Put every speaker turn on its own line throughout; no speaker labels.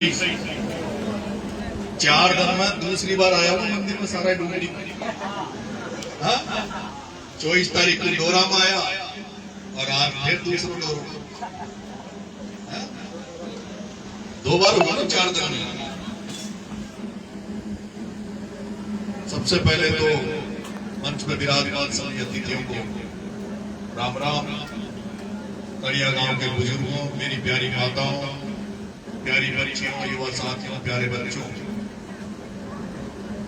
4 दिन में दूसरी बार आया हूँ मंदिर में सारा डूंगरी में। 24 तारीख को डोरा में आया और आज फिर दूसरा डोरा। 2 बार हुआ ना 4 दिन में। सबसे पहले तो मंच में विराजमान सभी अतिथियों को राम राम। कड़िया गांव के बुजुर्गों, मेरी प्यारी माताओं, प्यारी बच्चियों, युवा साथियों, प्यारे बच्चों,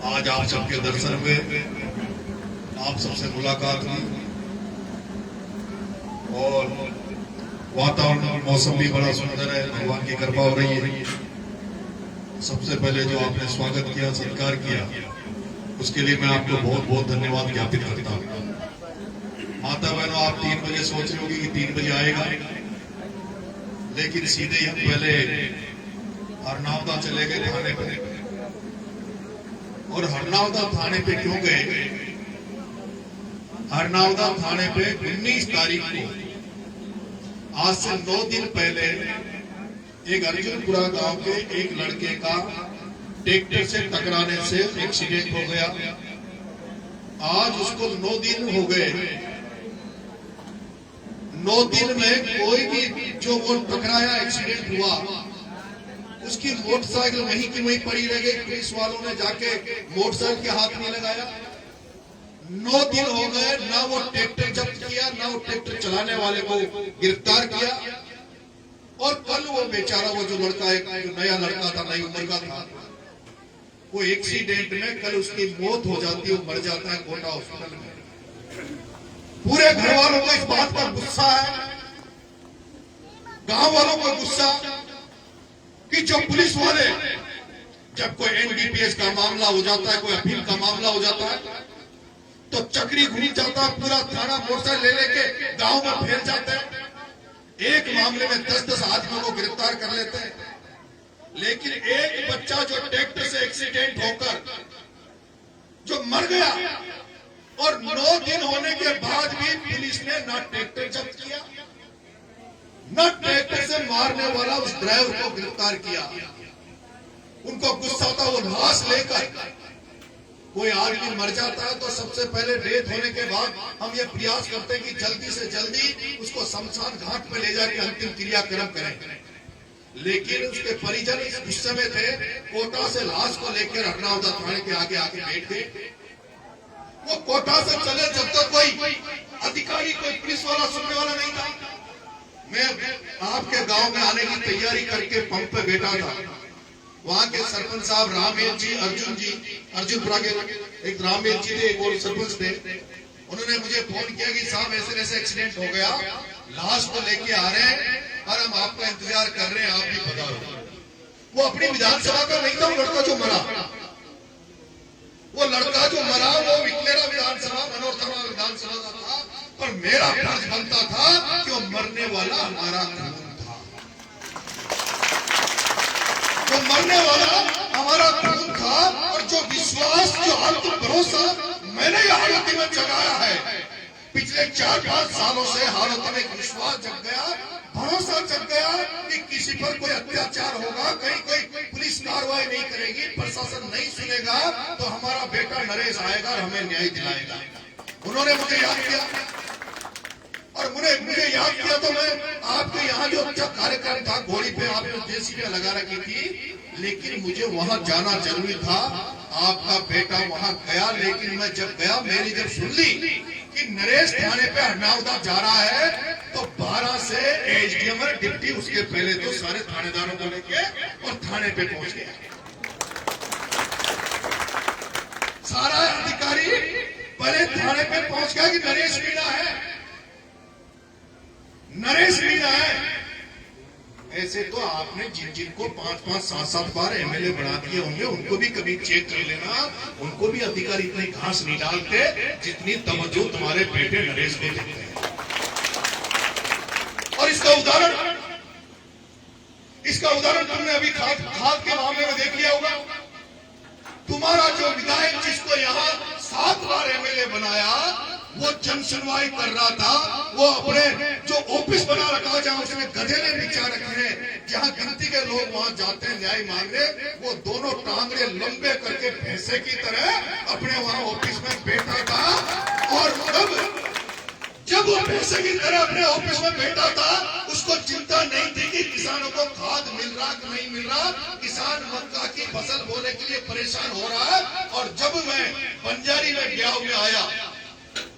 आज आप सबके दर्शन हुए, आप सबसे मुलाकात हुई और वातावरण, मौसम भी बड़ा सुंदर है, भगवान की कृपा हो रही है। सबसे पहले जो आपने स्वागत किया, सत्कार किया, उसके लिए मैं आपको बहुत बहुत धन्यवाद ज्ञापित करता हूँ। माता बहनों, आप 3 बजे सोच रहे होगी कि 3 बजे आएगा, लेकिन सीधे ही हम पहले हरनावदा चले गए थाने पे। और हरनावदा थाने पे क्यों गए? हरनावदा थाने पे 19 तारीख को, आज से 9 दिन पहले, एक अर्जुनपुरा गांव के एक लड़के का ट्रैक्टर से टकराने से एक्सीडेंट हो गया। आज उसको 9 दिन हो गए। 9 दिन में कोई भी जो वो टकराया, एक्सीडेंट हुआ, उसकी मोटरसाइकिल वहीं की वहीं पड़ी रह गई। पुलिस वालों ने जाके मोटरसाइकिल के हाथ नहीं लगाया। 9 दिन हो गए, ना वो ट्रैक्टर जब्त किया, ना वो ट्रैक्टर चलाने वाले को गिरफ्तार किया। और कल वो बेचारा, वो जो लड़का, एक जो नया लड़का था, नई उम्र का था, वो एक्सीडेंट में कल उसकी मौत हो जाती है, वो मर जाता है कोटा हॉस्पिटल में। पूरे घर वालों को इस बात का गुस्सा है, गांव वालों को गुस्सा कि जो पुलिस वाले, जब कोई एनडीपीएस का मामला हो जाता है, कोई अफीम का मामला हो जाता है, तो चक्री घूम जाता है, पूरा थाना मोटरसाइकिल ले लेके गांव में फैल जाते हैं। एक मामले में 10-10 आदमियों को गिरफ्तार कर लेते हैं। लेकिन एक बच्चा जो ट्रैक्टर से एक्सीडेंट होकर जो मर गया, और 9 दिन होने के बाद भी पुलिस ने ना ट्रैक्टर जब्त किया, न ट्रैक्टर से मारने वाला उस ड्राइवर को गिरफ्तार किया। उनको गुस्सा था, वो लाश लेकर, कोई आदमी मर जाता है तो सबसे पहले डेथ होने के बाद हम ये प्रयास करते हैं कि जल्दी से जल्दी उसको शमशान घाट पे ले जाकर अंतिम क्रियाक्रम करें। लेकिन उसके परिजन इस गुस्से में थे, कोटा से लाश को लेकर हरनावदा थाने के आगे आके बैठ गए। वो कोटा से चले जब तक कोई अधिकारी, कोई पुलिस वाला सुनने वाला नहीं था। मैं आपके गांव में आने की तैयारी करके पंप पे बैठा था। वहां के सरपंच साहब रामेल जी, अर्जुनपुरा के एक रामेल जी थे, एक और सरपंच थे। उन्होंने मुझे फोन किया कि साहब ऐसे ऐसे एक्सीडेंट हो गया, लाश को लेके आ रहे हैं और हम आपका इंतजार कर रहे हैं, आप भी पधारो। वो अपनी विधानसभा का नहीं था, वो लड़का जो मरा, वो विकलेरा विधानसभा, मनोरमा विधानसभा का था। पर मेरा फर्ज बनता था कि वो मरने वाला हमारा खून था, वो मरने वाला हमारा खून था। और जो विश्वास, जो आत्म भरोसा मैंने यह हालत में जगाया है, पिछले 4-5 सालों से हालत में एक विश्वास जग गया, भरोसा जग गया कि किसी पर कोई अत्याचार होगा, कहीं कोई पुलिस कार्रवाई नहीं करेगी, प्रशासन नहीं सुनेगा, तो हमारा बेटा नरेश आएगा और हमें न्याय दिलाएगा। उन्होंने मुझे याद किया और मुझे याद किया तो मैं आपके यहाँ जो अच्छा कार्यक्रम था, घोड़ी पे आपने जेसीबी लगा रखी थी, लेकिन मुझे वहां जाना जरूरी था। आपका बेटा वहां गया, लेकिन मैं जब गया, मैंने जब सुन ली कि नरेश थाने पे हरनावदा जा रहा है, तो 12 से एसडीएम और डिप्टी, उसके पहले तो सारे थानेदारों को लेके और थाने पे पहुंच गया। सारा अधिकारी पहले थाने पे पहुंच गया कि नरेश मीणा है, नरेश मीणा है। ऐसे तो आपने जिनको 5-5, 7-7 बार एमएलए बना दिए होंगे, उनको भी कभी चेक कर लेना, उनको भी अधिकारी इतनी घास नहीं डालते जितनी तवज्जो तुम्हारे बेटे नरेश को देते हैं। और इसका उदाहरण तुमने अभी खाद के मामले में देख लिया होगा। तुम्हारा जो विधायक जिसको यहाँ 7 बार एमएलए बनाया, वो जन सुनवाई कर रहा था, वो अपने जो ऑफिस बना रखा जहां उसने गधेले बिछा रखे हैं, जहां गिनती के लोग वहां जाते हैं न्याय मांगने, वो दोनों टांगड़े लंबे करके भैंसे की तरह अपने वहां ऑफिस में बैठा था। और जब वो भैंसे की तरह अपने ऑफिस में बैठा था, उसको चिंता नहीं थी कि किसानों को खाद मिल रहा कि नहीं मिल रहा। किसान मक्का की फसल बोने के लिए परेशान हो रहा है। और जब मैं बंजारी में ब्याह में आया,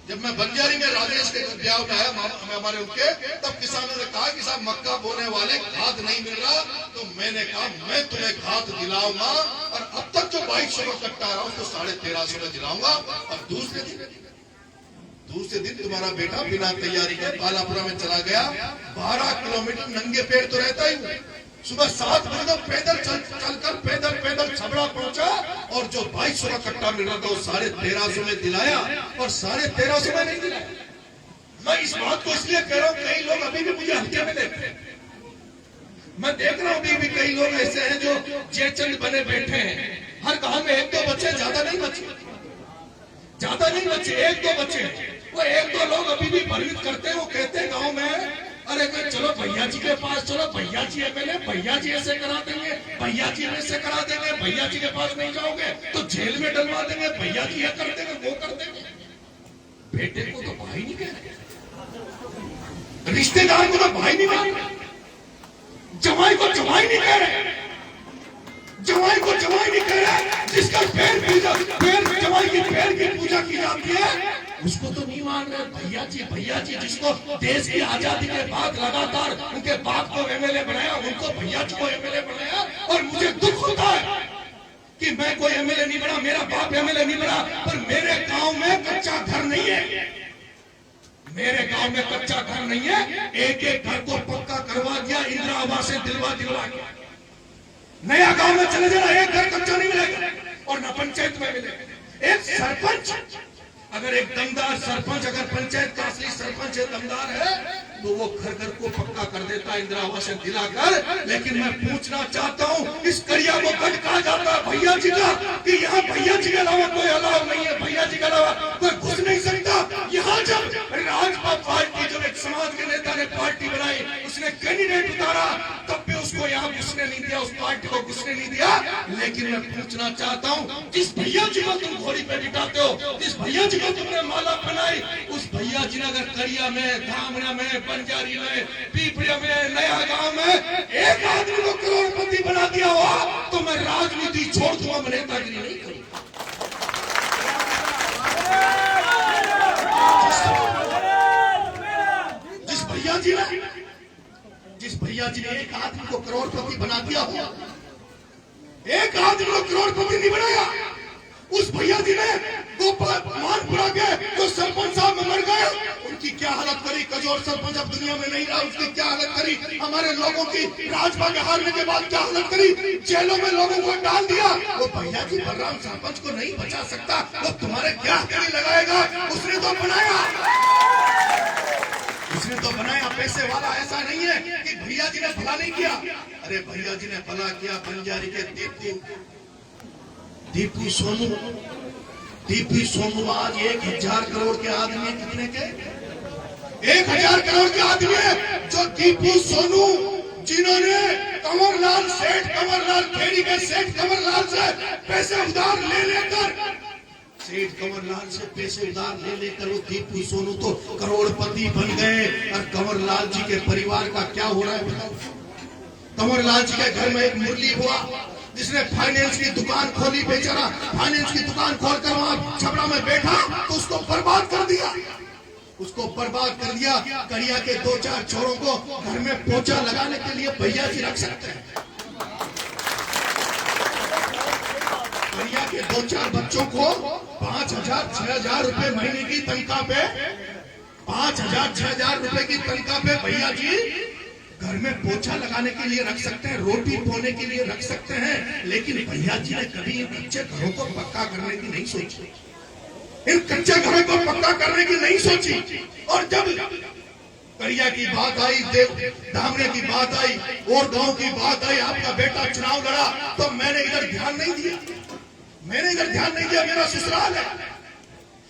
जब मैं बंजारी में राजेश के ब्याह में आया हमारे उनके, तब किसानों ने कहा कि साहब मक्का बोने वाले खाद नहीं मिल रहा। तो मैंने कहा मैं तुम्हें खाद दिलाऊंगा, और अब तक जो 2200 में कट्टा रहा उसको 1350 में दिलाऊंगा। और दूसरे दिन तुम्हारा बेटा बिना तैयारी के पालापुरा में चला गया। 12 किलोमीटर नंगे पैर तो रहता ही, सुबह 7 बजे तो पैदल चलकर पैदल छबड़ा पहुंचा, और जो 2200 का कट्टा मिल रहा था वो 1350 में दिलाया, और 1350 में नहीं दिलाया। मैं इस बात को इसलिए कह रहा हूं, कई लोग अभी भी मुझे हल्के में देखते हैं। मैं देख रहा हूं अभी भी कई लोग ऐसे हैं जो जयचंद बने बैठे हैं। हर गांव में 1-2 बच्चे, ज्यादा नहीं बचे, 1-2 बच्चे। वो 1-2 लोग अभी भी भ्रमित करते हैं। वो कहते हैं गांव में, अरे चलो भैया जी के पास चलो, भैया जी एमएलए, भैया जी ऐसे करा देंगे, भैया जी ऐसे करा देंगे, भैया जी के पास नहीं जाओगे तो जेल में डलवा देंगे, भैया जी ये कर देंगे वो कर देंगे। बेटे को तो भाई नहीं कह रहे, रिश्तेदार को तो भाई नहीं मान रहे, जवाई को जवाई नहीं कह रहे, जवाई को जवाई नहीं कह रहे। जिसका जवाई की पैर की पूजा की जाती है उसको तो नहीं मान रहे। भैया जी जिसको देश की आजादी के बाद लगातार उनके बाप को एमएलए बनाया, उनको भैया जी को एमएलए बनाया। और मुझे दुख होता है कि मैं कोई एमएलए नहीं बना, मेरा बाप एमएलए नहीं बना, पर मेरे गांव में कच्चा घर नहीं है। मेरे गांव में कच्चा घर नहीं है। एक घर को पक्का करवा दिया, इंदिरा आवास से दिलवा के। नया गांव में चले जाना, एक घर कच्चा नहीं मिलेगा, और न पंचायत में मिलेगा। एक सरपंच, अगर एक दमदार सरपंच, अगर पंचायत का असली सरपंच दमदार है, तो वो घर को पक्का कर देता है इंदिरा आवास दिलाकर। लेकिन मैं पूछना चाहता हूँ, इस कड़िया को गढ़ कहा जाता है भैया जी का, कि यहाँ भैया जी के अलावा कोई अलाव नहीं है, भैया जी के अलावा कोई घुस नहीं सकता। यहाँ जब राजपा पार्टी, जब एक समाज के नेता ने पार्टी बनाई, उसने कैंडिडेट उतारा, तब भी उसको यहाँ घुसने नहीं दिया, उस पार्टी को घुसने नहीं दिया। लेकिन मैं पूछना चाहता हूँ, जिस भैया जी को तुम घोड़ी पे बिठाते हो, जिस भैया जी को तुमने माला बनाई, उस भैया जी ने अगर कड़िया में, धामना में, बंजारी में, पीपड़िया में, नया गांव में एक आदमी को करोड़पति बना दिया हो, तो मैं राजनीति छोड़ दूंगा, मैं नेतागिरी नहीं करूंगा। जिस भैया जी ने एक आदमी को करोड़पति बना दिया हो, एक आदमी को करोड़पति नहीं बनाया। उस भैया जी ने गोपाल मानपुरा के जो सरपंच साहब मर गए, उनकी क्या हालत करी। कजोर सरपंच अब दुनिया में नहीं रहा, उसकी क्या हालत करी। हमारे लोगों की राजपा के हारने के बाद क्या हालत करी, जेलों में लोगों को डाल दिया। वो भैया जी बलराम सरपंच को नहीं बचा सकता, वो तुम्हारे क्या करी लगाएगा। उसने तो बनाया, पैसे वाला। ऐसा नहीं है कि भैया जी ने भला नहीं किया। अरे भैया जी ने भला किया। बंजारी के दीपी सोनू आज 1000 करोड़ के आदमी। कितने के? 1000 करोड़ के आदमी है जो दीपू सोनू, जिन्होंने कंवरलाल खेड़ी के सेठ कंवरलाल से पैसे उधार ले लेकर, सेठ कंवरलाल से पैसे उधार ले लेकर वो दीपू सोनू तो करोड़पति बन गए। और कंवरलाल जी के परिवार का क्या हो रहा है बताओ। कंवरलाल जी के घर में एक मुरली हुआ जिसने फाइनेंस की दुकान खोली, बेचारा फाइनेंस की दुकान खोलकर वहां छपरा में बैठा, तो उसको बर्बाद कर दिया। कड़िया के 2-4 छोरों को घर में पोछा लगाने के लिए भैया जी रख सकते हैं। कड़िया के 2-4 बच्चों को 5,000-6,000 रुपए महीने की तनख्वाह पे, 5,000-6,000 रुपए की तनख्वाह पे भैया जी घर में पोछा लगाने के लिए रख सकते हैं, रोटी बोने के लिए रख सकते हैं। लेकिन भैया जी ने कभी इन कच्चे घरों को पक्का करने की नहीं सोची, इन कच्चे घरों को पक्का करने की नहीं सोची। और जब कड़िया की बात आई, धामरे की बात आई, और गांव की बात आई, आपका बेटा चुनाव लड़ा, तो मैंने इधर ध्यान नहीं दिया। मेरा ससुराल है,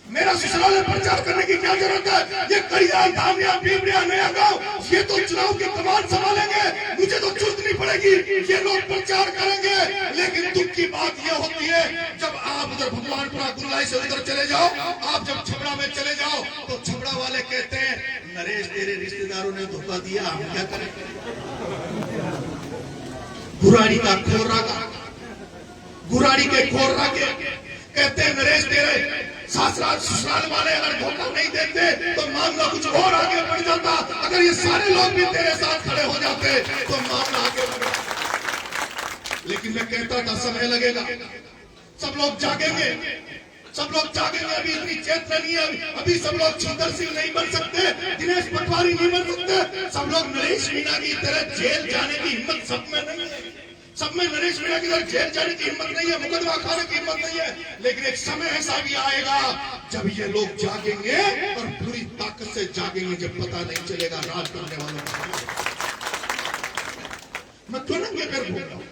मेरा ससुराल में प्रचार करने की क्या जरूरत है? ये कड़िया, धामिया, पीपड़िया, नया गांव, ये तो चुनाव की कमान संभालेंगे, मुझे तो जरूरत नहीं पड़ेगी, ये लोग प्रचार करेंगे। लेकिन दुख की बात ये होती है, जब आप उधर भगवानपुरा गुरुलाई से उधर चले जाओ, आप जब छबड़ा में चले जाओ, तो छबड़ा वाले कहते हैं नरेश तेरे रिश्तेदारों ने धोखा दिया, हम क्या करें? गुराड़ी का खोरा का, गुराड़ी के खोरा के कहते हैं नरेश तेरे ससुराल ससुराल वाले अगर धोखा नहीं देते तो मामला कुछ और आगे बढ़ जाता। अगर ये सारे लोग भी तेरे साथ खड़े हो जाते तो मामला आगे बढ़ जाता। लेकिन मैं कहता था समय लगेगा, सब लोग जागेंगे, सब लोग जागेंगे। अभी इतनी चेतना नहीं है, अभी सब लोग सुंदर सिंह नहीं बन सकते, दिनेश पटवारी नहीं बन सकते, सब लोग नरेश मीणा की तरह जेल जाने की हिम्मत सब में नहीं है। सब में नरेश मीणा की तरह जेल जाने की हिम्मत नहीं है, मुकदमा खाने की हिम्मत नहीं है। लेकिन एक समय ऐसा भी आएगा जब ये लोग जागेंगे और पूरी ताकत से जागेंगे, जब पता नहीं चलेगा राज करने वालों को। मैं क्यों नंगे पैर घूम रहा हूं?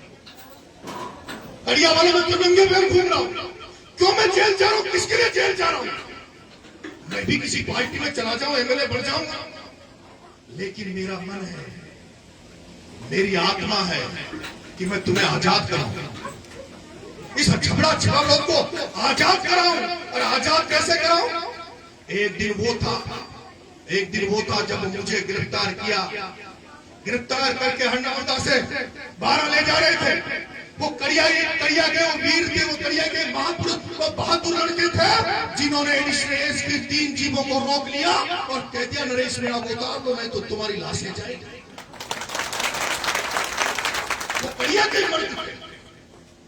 कड़िया वाले मैं क्यों नंगे पैर घूम रहा हूं? क्यों मैं जेल जा रहा हूं? किसके लिए जेल जा रहा हूं? मैं भी किसी पार्टी में चला जाऊं, एमएलए बन जाऊंगा, लेकिन मेरा मन है, मेरी आत्मा है कि मैं तुम्हें आजाद कराऊं, इस छबड़ा छबड़ा को आजाद कराऊं। और आजाद कैसे कराऊं? एक दिन वो था जब मुझे गिरफ्तार किया, गिरफ्तार करके हंडा से 12 ले जा रहे थे। वो कड़िया के वो वीर थे, वो कड़िया के महापुरुष, वो बहादुर लड़के थे जिन्होंने नरेश की 3 जीवों को रोक लिया और कह दिया नरेश मीणा को उतार दो, नहीं तो तुम्हारी लाशें जाएगी। वो कड़िया के मर्द थे,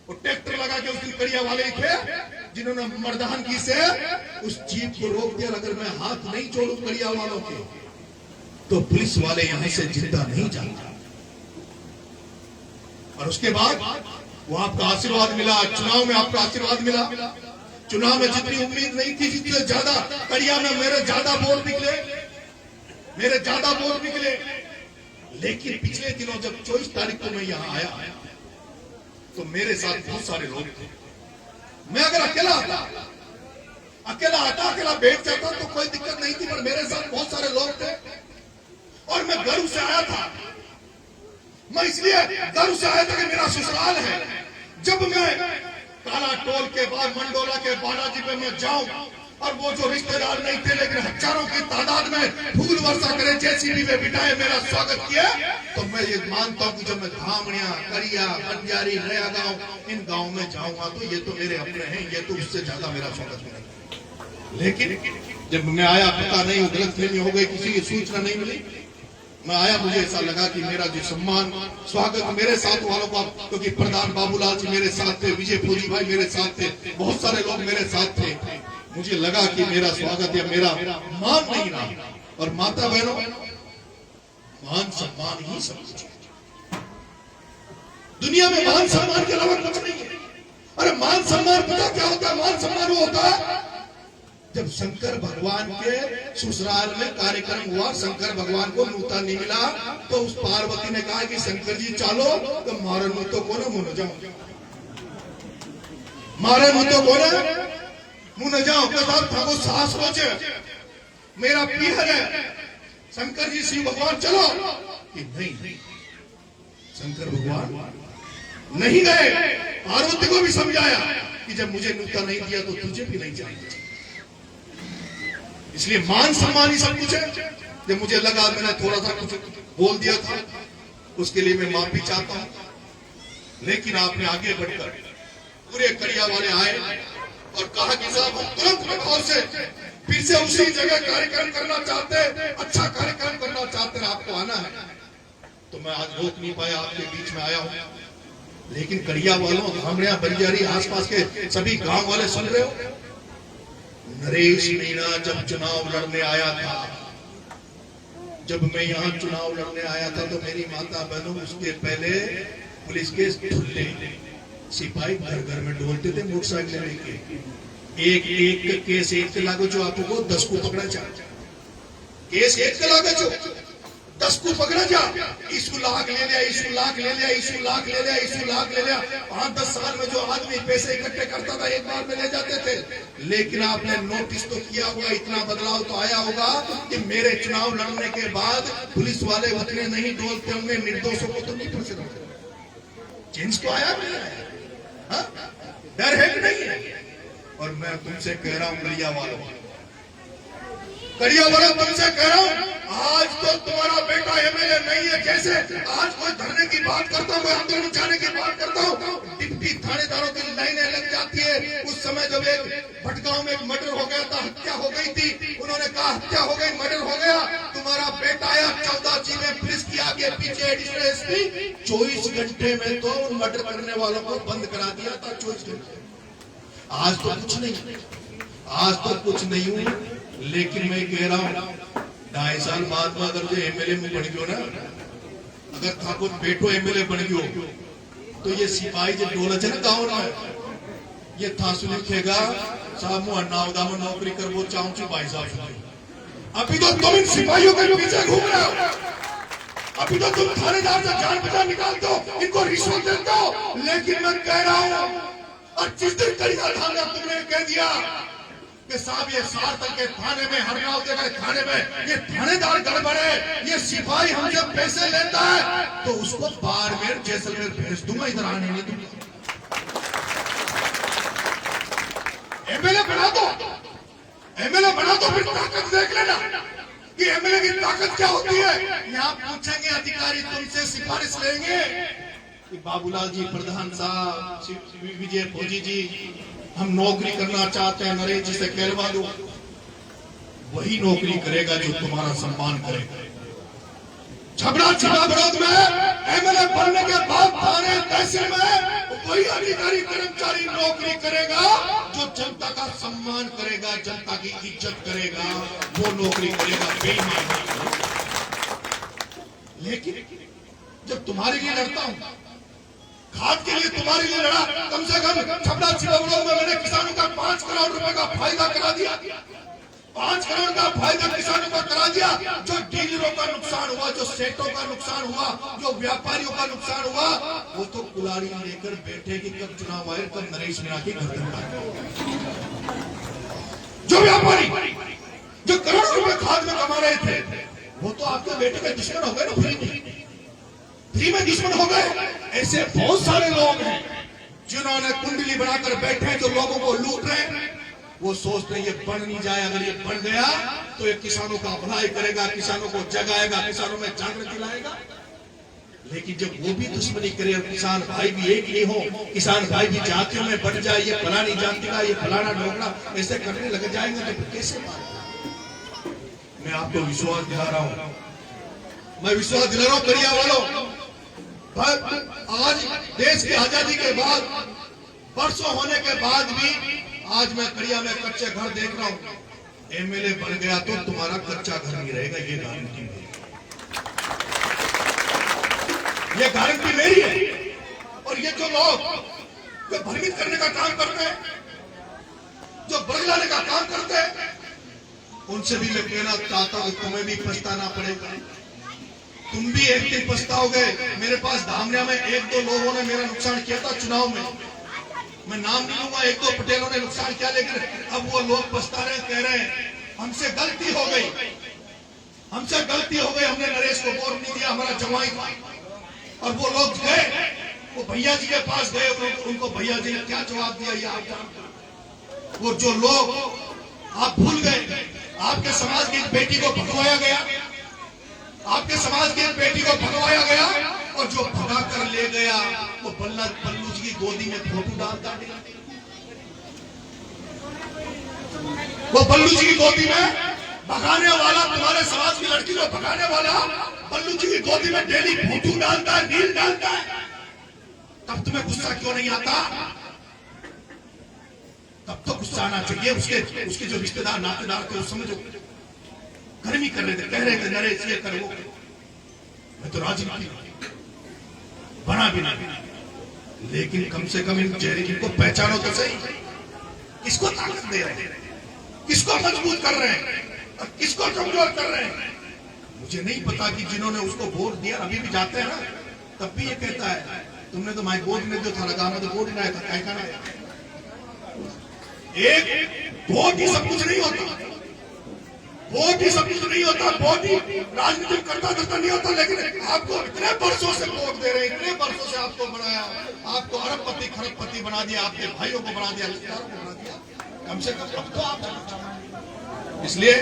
वो ट्रैक्टर लगा के उस दिन कड़िया वाले ही थे जिन्होंने मर्दानगी से उस जीप को रोक दिया। अगर मैं हाथ नहीं जोड़ू कड़िया वालों के तो पुलिस वाले यहां से जिंदा नहीं जाते। और उसके बाद वो आपका आशीर्वाद मिला, चुनाव में आपका आशीर्वाद मिला। चुनाव में जितनी उम्मीद नहीं थी, जितने ज्यादा कड़िया में मेरे ज्यादा वोट निकले। लेकिन पिछले दिनों जब 24 तारीख को मैं यहाँ आया तो मेरे साथ बहुत सारे लोग थे। मैं अगर अकेला आता, अकेला बैठ जाता तो कोई दिक्कत नहीं थी, पर मेरे साथ बहुत सारे लोग थे। और मैं गर्व से आया था, मैं इसलिए गर्व से आया था कि मेरा ससुराल है। जब मैं काला टोल के बाद मंडोला के बालाजी पे मैं जाऊं और वो जो रिश्तेदार नहीं थे लेकिन हजारों की तादाद में फूल वर्षा करे, जेसीबी में बिठाए मेरा स्वागत किया, तो मैं ये मानता हूं कि जब मैं धामड़िया, कड़िया, बंजारी, नया गांव, इन गांव में जाऊंगा तो ये तो मेरे अपने हैं, ये तो उससे ज्यादा मेरा स्वागत करेंगे। लेकिन जब मैं आया, पता नहीं वो गलतफहमी हो गई, किसी की सूचना नहीं मिली, मैं आया, मुझे ऐसा लगा कि मेरा जो सम्मान स्वागत मेरे साथ वालों का, क्योंकि प्रधान बाबूलाल जी मेरे साथ थे, विजय फौजी भाई मेरे साथ थे, बहुत सारे लोग मेरे साथ थे, मुझे लगा कि मेरा स्वागत या मेरा मान नहीं रहा। और माता बहनों, मान सम्मान ही सब कुछ है दुनिया में, मान सम्मान के अलावा कुछ नहीं है। अरे मान सम्मान पता क्या होता है? मान सम्मान वो होता है जब शंकर भगवान के ससुराल में कार्यक्रम हुआ, शंकर भगवान को नूता नहीं मिला, तो उस पार्वती ने कहा कि शंकर जी चालो तो मारे नूतो को ना मुन जाओ, मारे नूतो को ना मुन जाओ। तो साहब था वो सास रोचे, मेरा पीहर है शंकर जी, शिव भगवान चलो कि नहीं, शंकर भगवान नहीं गए। पार्वती को भी समझाया कि जब मुझे नूता नहीं दिया तो तुझे भी नहीं चाहिए। इसलिए मान सम्मान ही सब कुछ है। जब मुझे लगा मैंने थोड़ा सा कुछ बोल दिया था, उसके लिए मैं माफी चाहता हूं। लेकिन आपने आगे बढ़कर पूरे कड़िया वाले आए और कहा कि साहब हम तुरंत प्रभाव से फिर से उसी जगह कार्यक्रम करना चाहते हैं, अच्छा कार्यक्रम करना चाहते हैं, आपको आना है। तो मैं आज रोक नहीं पाया, आपके बीच में आया हूं। लेकिन कड़िया वालों, धामड़िया, बंजारी, आसपास के सभी गांव वाले सुन रहे हो, नरेश मीणा जब चुनाव लड़ने आया था, जब मैं यहाँ चुनाव लड़ने आया था तो मेरी माता बहनों, उसके पहले पुलिस के ढुल्ले सिपाही घर घर में ढोलते थे मोटरसाइकिल लेके। एक केस एक के लागो जो आपको 10 को पकड़ा चाहे, केस एक के लागो जो 10 को पकड़ा जा, इसको लाख ले लिया, इसको लाख ले लिया, इसको लाख ले लिया, इसको लाख ले लिया। 5-10 साल में जो आदमी पैसे इकट्ठे करता था एक बार में ले जाते थे। लेकिन आपने नोटिस तो किया होगा, इतना बदलाव तो आया होगा कि मेरे चुनाव लड़ने के बाद पुलिस वाले उतने नहीं डोलते होंगे, निर्दोषों को तो नहीं फंसे होंगे। चेंज तो आया नहीं है, डर है कि नहीं है? और मैं तुमसे कह रहा हूं कड़िया वालों, तुमसे कह रहा हूं, आज तो तुम्हारा बेटा एमएलए नहीं है। कैसे आज कोई धरने की बात करता हूं, आंदोलन जाने की बात करता हूं, डिप्टी थानेदारों की लाइनें लग जाती है। उस समय जब एक भटगांव में एक मर्डर हो गया था, हत्या हो गई थी, उन्होंने कहा हत्या हो गई, मर्डर हो गया। तुम्हारा बेटा आया 14 जी में पुलिस की आगे पीछे एडिशनल एसपी, 24 घंटे में तो उन मर्डर करने वालों को बंद करा दिया था। 24 घंटे। आज तो कुछ नहीं, आज तो कुछ नहीं हूं। लेकिन मैं कह रहा हूं 2.5 साल बाद में अगर जो एमएलए में बन गयो ना, अगर ठाकुर बेटो एमएलए बन गयो तो ये सिपाही जो डोला है ना गाँव में, ये थासु लिखेगा साहब मुझे नावदा में नौकरी कर वो चाहूँ छु भाई साहब। अभी तो तुम इन सिपाहियों के पीछे घूम रहे हो, अभी तो तुम थानेदार से जान पहचान निकालते हो, इनको रिश्वत देते हो। लेकिन मैं कह रहा हूं, और जिस दिन कड़िया थाना तुमने कह दिया कि साहब ये सार्थक के थाने में, हरगांव के थाने में ये थानेदार गड़बड़ है, ये सिपाही हमसे पैसे लेता है, तो उसको बाड़मेर जैसलमेर भेज दूंगा, इधर आने नहीं दूंगा। एमएलए बना दो, एमएलए बना दो, फिर ताकत देख लेना कि एमएलए की ताकत क्या होती है। यहाँ पूछेंगे अधिकारी, तुमसे सिफारिश लेंगे कि बाबूलाल जी, प्रधान साहब, विजय फौजी जी, हम नौकरी करना चाहते हैं, नरेश जी से कहलवा दो। वही नौकरी करेगा जो तुम्हारा सम्मान करेगा। छबड़ा बड़ौद में एमएलए बनने के बाद थाने तहसील में वही अधिकारी कर्मचारी नौकरी करेगा जो जनता का सम्मान करेगा, जनता की इज्जत करेगा, वो नौकरी करेगा। बेईमान। लेकिन जब तुम्हारे लिए लड़ता हूं, खाद के लिए तुम्हारे लिए लड़ा, कम से कम छबड़ा छिड़ौलों में मैंने किसानों का 5 करोड़ रुपए का फायदा करा दिया। 5 करोड़ का फायदा किसानों का करा दिया। जो डीलरों का नुकसान हुआ, जो सेठों का नुकसान हुआ, जो व्यापारियों का नुकसान हुआ, वो तो कुलाड़ी लेकर बैठे कि कब चुनाव आए, कब नरेश मीणा की गर्दन काटे। जो व्यापारी जो करोड़ों रुपए खाद में कमा रहे थे, वो तो आपके बेटे के दुश्मन हो गए ना, फ्री में दुश्मन हो गए। ऐसे बहुत सारे लोग हैं जिन्होंने कुंडली बनाकर बैठे हैं, जो लोगों को लूट रहे हैं। वो सोचते हैं ये बन नहीं जाए, अगर ये बन गया तो ये किसानों का भलाई करेगा, किसानों को जगाएगा, किसानों में जागृति लाएगा। लेकिन जब वो भी दुश्मनी करे और किसान भाई भी एक नहीं हो, किसान भाई भी जातियों में बढ़ जाए, ये फलानी जाति का, ये फलाना ढोकड़ा, ऐसे करने लग जाएंगे तो फिर कैसे मारेगा। मैं आपको विश्वास दिला रहा हूं, मैं विश्वास दिला रहा हूं कड़िया वालों। आज देश की आजादी के बाद, वर्षों होने के बाद भी आज मैं कड़िया में कच्चे घर देख रहा हूं। एमएलए बन गया तो तुम्हारा कच्चा घर नहीं रहेगा, ये गारंटी मेरी, ये गारंटी मेरी है। और ये जो लोग जो भ्रमित करने का काम करते हैं, जो बरगलाने का काम करते हैं, उनसे भी मैं कहना चाहता हूं तुम्हें भी पछताना पड़ेगा। तुम भी एक दिन पछताओगे। मेरे पास धामरिया में 1-2 लोगों ने मेरा नुकसान किया था चुनाव में, मैं नाम नहीं लूंगा, 1-2 पटेलों ने नुकसान किया। लेकिन अब वो लोग पछता रहे, कह रहे हैं हमसे गलती हो गई, हमसे गलती हो गई, हमने नरेश को वोट नहीं दिया, हमारा जवाई था। और वो लोग गए, वो भैया जी के पास गए, उनको भैया जी ने क्या जवाब दिया ये आप जानते हो। वो जो लोग आप भूल गए, आपके समाज की बेटी को भगवाया गया, आपके समाज की बेटी को भगवाया गया, और जो भगा कर ले गया वो पल्लू जी की गोदी में फोटो डालता है। वो पल्लू जी की गोदी में भगाने वाला, तुम्हारे समाज की लड़की को भगाने वाला पल्लू जी की गोदी में डेली फोटो डालता है, रील डालता है। तब तुम्हें गुस्सा क्यों नहीं आता? तब तो गुस्सा आना चाहिए। उसके जो रिश्तेदार नातेदार थे उस समय जो गर्मी कर रहे थे, कह रहे थे नरेश ये कर वो, मैं तो राजनीति बना भी नहीं। लेकिन कम से कम इन चेहरे को पहचानो तो सही, किसको ताकत दे रहे हैं, किसको मजबूत कर रहे हैं और किसको कमजोर कर रहे हैं। मुझे नहीं पता कि जिन्होंने उसको वोट दिया अभी भी जाते हैं ना, तब भी ये कहता है तुमने तो माई वोट नहीं दिया था, गाना तो वोट नहीं था, क्या ना। एक वोट ही सब कुछ नहीं होता, वोट ही सब कुछ नहीं होता, वोट ही राजनीति करता नहीं होता। लेकिन आपको इतने वर्षों से वोट दे रहे, इतने वर्षों से आपको बनाया, आपको अरबपति खरबपति बना दिया, आपके भाइयों को बना दिया, रिश्तेदारों को बना दिया, कम से कम अब तो आप। इसलिए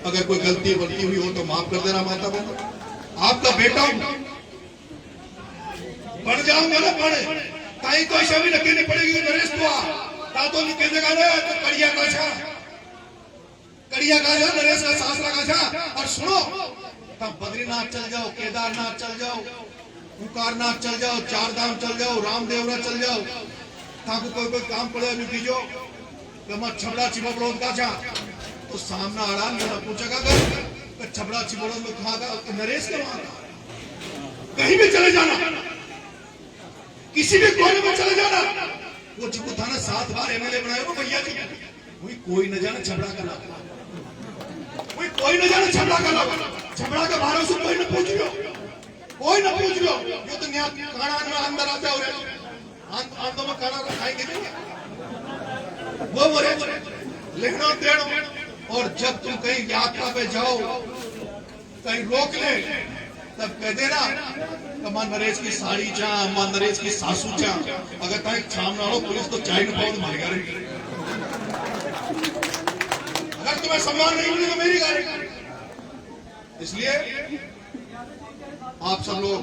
अगर कोई गलती वलती हुई हो तो माफ कर देना माता बहन। आपका बेटा बढ़ जाऊंगा ना, पढ़े कहीं कोई शब्द रखनी पड़ेगी नरेश तो निकलेगा ना, तो कड़िया का छा नरेश का सासरा का छा। और सुनो, तब बद्रीनाथ चल जाओ, केदारनाथ चल जाओ, ओंकारनाथ चल जाओ, चार धाम चल जाओ, रामदेवरा चल जाओ, ताकि कोई काम पड़े कीजो छबड़ा चिबड़ो का छा, तो सामना आड़ा मेरा पूछेगा कर छबड़ा चिबड़ो में कहा था नरेश के वहां कहीं भी चले जाना, किसी भी कोने में चले जाना, वो जिको था ना 7 बार एमएलए बनाया वो भैया जी, कोई न जाने छबड़ा का नाम, कोई न जाने छबड़ा का नाम, छबड़ा के बारे से कोई न पूछ लो, कोई न पूछ लो। ये तो यहाँ खाना में अंदर आ जाओ रे, आंदो में खाना खाएंगे नहीं वो बोले लिखना देना। और जब तुम कहीं यात्रा पे जाओ, कहीं रोक ले, तब कह देना मां नरेश की साड़ी चा, मां नरेश की सासू चा, अगर कहीं सामने हो पुलिस तो चाय न पाओ तो मारेगा रे। अगर तुम्हें सम्मान नहीं मिलेगा मेरी गाड़ी। इसलिए आप सब लोग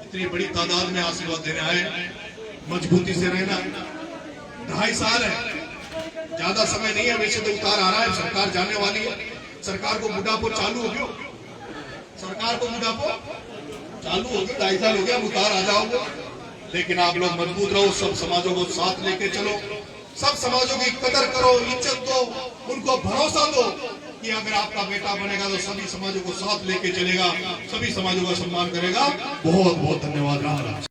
इतनी बड़ी तादाद में आशीर्वाद देने आए, मजबूती से रहना। 2.5 साल है, ज्यादा समय नहीं है, वैसे तो उतार आ रहा है, सरकार जाने वाली है, सरकार को बुढ़ापो चालू हो गया, सरकार को बुढ़ापो चालू हो गया, 2.5 साल हो गया, उतार आ जाओगे। लेकिन आप लोग मजबूत रहो, सब समाजों को साथ लेके चलो, सब समाजों की कदर करो, इज्जत दो, उनको भरोसा दो कि अगर आपका बेटा बनेगा तो सभी समाजों को साथ लेके चलेगा, सभी समाजों का सम्मान करेगा। बहुत बहुत धन्यवाद।